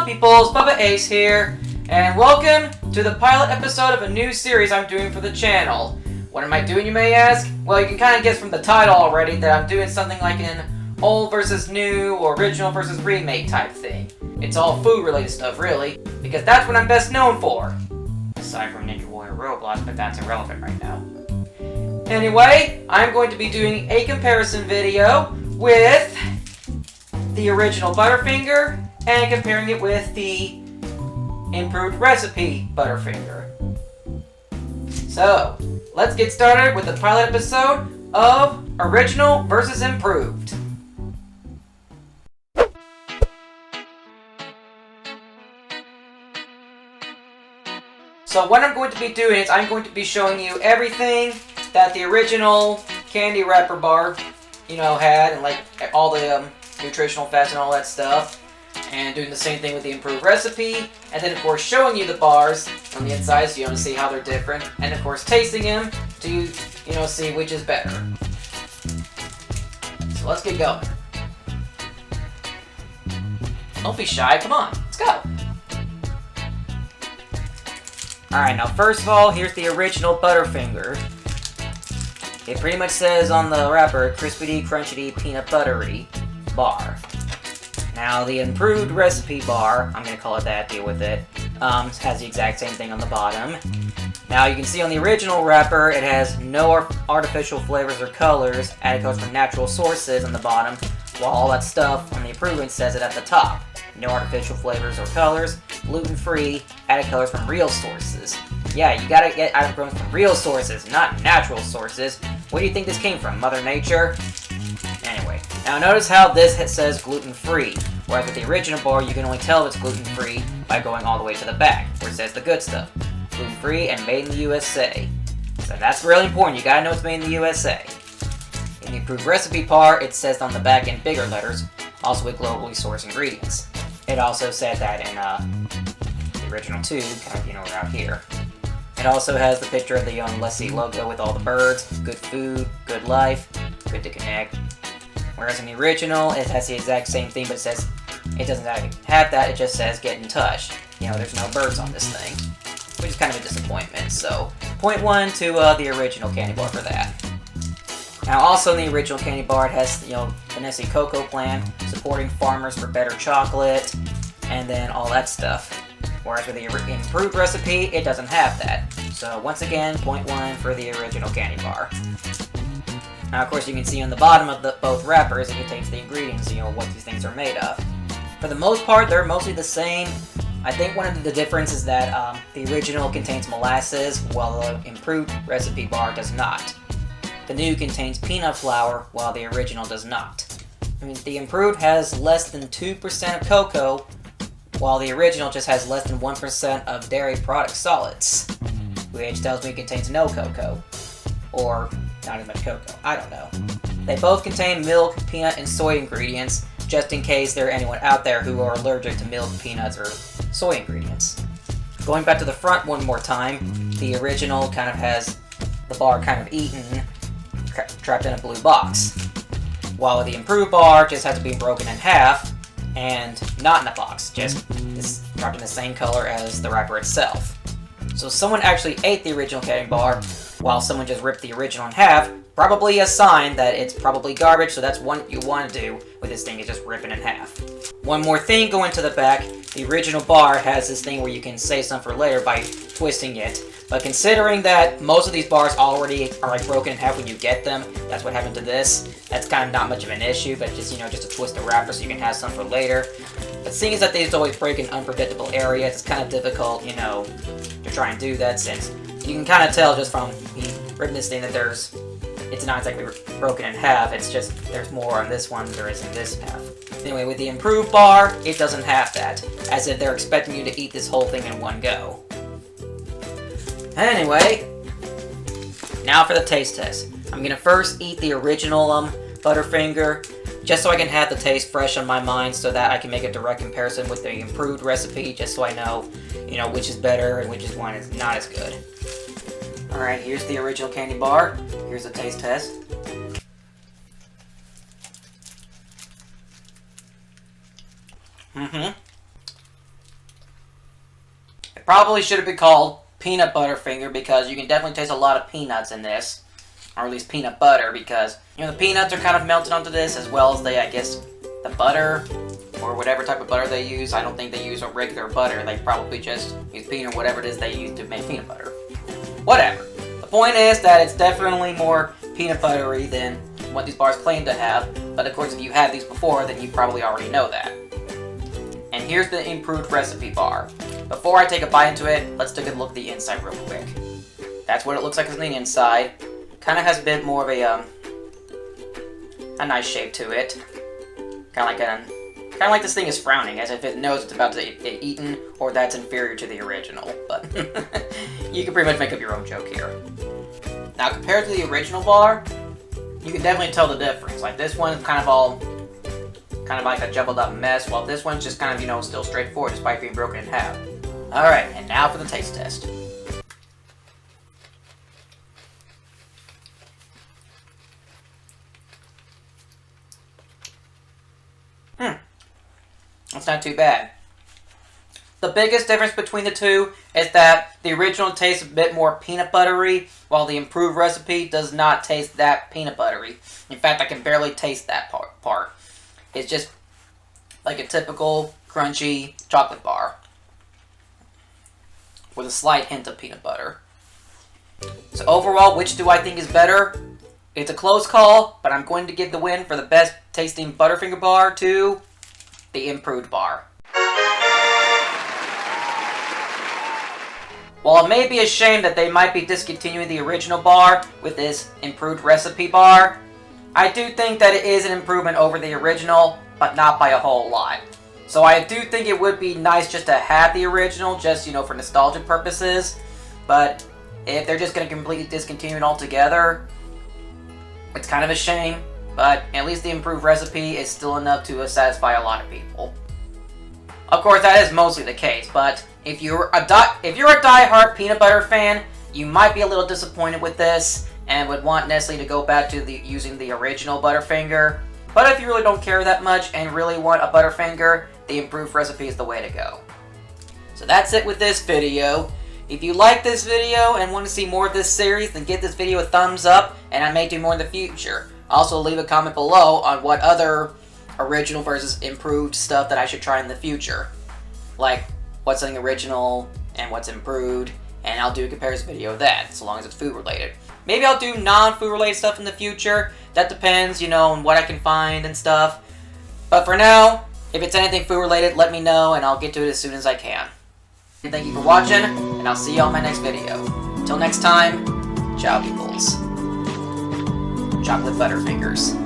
on, peoples? Bubba Ace here, and welcome to the pilot episode of a new series I'm doing for the channel. What am I doing, you may ask? Well, you can kind of guess from the title already that I'm doing something like an old versus new, or original versus remake type thing. It's all food-related stuff, really, because that's what I'm best known for. Aside from Ninja Warrior Roblox, but that's irrelevant right now. Anyway, I'm going to be doing a comparison video with the original Butterfinger and comparing it with the improved recipe Butterfinger. So, let's get started with the pilot episode of Original versus Improved. So what I'm going to be doing is I'm going to be showing you everything that the original candy wrapper bar, had, and like all the nutritional fats and all that stuff, and doing the same thing with the improved recipe, and then of course showing you the bars on the inside so to see how they're different, and of course tasting them to see which is better. So let's get going. Don't be shy, come on, let's go. Alright, now first of all, here's the original Butterfinger. It pretty much says on the wrapper, crispity, crunchy, peanut buttery bar. Now the improved recipe bar, I'm going to call it that, deal with it, has the exact same thing on the bottom. Now you can see on the original wrapper, it has no artificial flavors or colors, added colors from natural sources on the bottom, while all that stuff on the improvement says it at the top. No artificial flavors or colors, gluten-free, added colors from real sources. Yeah, you gotta get added colors from real sources, not natural sources. Where do you think this came from, Mother Nature? Anyway, now notice how this says gluten-free, whereas with the original bar, you can only tell if it's gluten-free by going all the way to the back, where it says the good stuff. Gluten-free and made in the USA. So that's really important, you gotta know it's made in the USA. In the improved recipe part, it says on the back in bigger letters, also with globally sourced ingredients. It also said that in the original tube, around here. It also has the picture of the Let's See logo with all the birds, good food, good life, good to connect. Whereas in the original, it has the exact same thing, but it says it doesn't have that, it just says get in touch. There's no birds on this thing, which is kind of a disappointment. So, point 1 to the original candy bar for that. Now also in the original candy bar, it has, the Nestle Cocoa Plan, supporting farmers for better chocolate, and then all that stuff. Whereas with the improved recipe, it doesn't have that. So once again, point 1 for the original candy bar. Now of course you can see on the bottom of both wrappers, it contains the ingredients, what these things are made of. For the most part, they're mostly the same. I think one of the differences is that the original contains molasses, while the improved recipe bar does not. The new contains peanut flour, while the original does not. The improved has less than 2% of cocoa, while the original just has less than 1% of dairy product solids, which tells me it contains no cocoa, or not as much cocoa, I don't know. They both contain milk, peanut, and soy ingredients, just in case there are anyone out there who are allergic to milk, peanuts, or soy ingredients. Going back to the front one more time, the original kind of has the bar kind of eaten, trapped in a blue box, while the improved bar just has to be broken in half and not in a box, just is trapped in the same color as the wrapper itself. So someone actually ate the original candy bar while someone just ripped the original in half, probably a sign that it's probably garbage, so that's what you want to do with this thing, is just rip it in half. One more thing going to the back, the original bar has this thing where you can save some for later by twisting it. But considering that most of these bars already are broken in half when you get them, that's what happened to this, that's kind of not much of an issue, but just, just to twist the wrapper so you can have some for later. But seeing as that these always break in unpredictable areas, it's kind of difficult, to try and do that, since you can kind of tell just from me ripping this thing that it's not exactly broken in half, it's just there's more on this one than there is in this half. Anyway, with the improved bar, it doesn't have that, as if they're expecting you to eat this whole thing in one go. Anyway, now for the taste test. I'm going to first eat the original Butterfinger, just so I can have the taste fresh on my mind so that I can make a direct comparison with the improved recipe, just so I know, which is better and which one is not as good. Alright, here's the original candy bar. Here's the taste test. probably should have been called Peanut Butterfinger because you can definitely taste a lot of peanuts in this. Or at least peanut butter, because, you know, the peanuts are kind of melted onto this, as well as I guess, the butter, or whatever type of butter they use. I don't think they use a regular butter. They probably just use peanut or whatever it is they use to make peanut butter. Whatever. The point is that it's definitely more peanut buttery than what these bars claim to have, but of course if you had these before, then you probably already know that. And here's the improved recipe bar. Before I take a bite into it, let's take a look at the inside real quick. That's what it looks like on the inside. Kind of has a bit more of a nice shape to it. Kind of like this thing is frowning, as if it knows it's about to get eaten, or that's inferior to the original. But you can pretty much make up your own joke here. Now, compared to the original bar, you can definitely tell the difference. Like this one's kind of like a jumbled up mess, while this one's just kind of, you know, still straightforward despite being broken in half. All right, and now for the taste test. It's not too bad. The biggest difference between the two is that the original tastes a bit more peanut buttery, while the improved recipe does not taste that peanut buttery. In fact, I can barely taste that part. It's just like a typical crunchy chocolate bar with a slight hint of peanut butter. So overall, which do I think is better? It's a close call, but I'm going to give the win for the best tasting Butterfinger bar to the improved bar. While it may be a shame that they might be discontinuing the original bar with this improved recipe bar, I do think that it is an improvement over the original, but not by a whole lot. So I do think it would be nice just to have the original, just, you know, for nostalgic purposes, but if they're just going to completely discontinue it altogether, it's kind of a shame. But at least the improved recipe is still enough to satisfy a lot of people. Of course, that is mostly the case, but if you're a die-hard peanut butter fan, you might be a little disappointed with this and would want Nestle to go back to using the original Butterfinger. But if you really don't care that much and really want a Butterfinger, the improved recipe is the way to go. So that's it with this video. If you like this video and want to see more of this series, then give this video a thumbs up, and I may do more in the future. Also, leave a comment below on what other original versus improved stuff that I should try in the future. Like, what's something original and what's improved, and I'll do a comparison video of that, as long as it's food related. Maybe I'll do non-food related stuff in the future. That depends, you know, on what I can find and stuff. But for now, if it's anything food related, let me know, and I'll get to it as soon as I can. And thank you for watching, and I'll see you on my next video. Until next time, ciao peoples. Chocolate Butterfingers.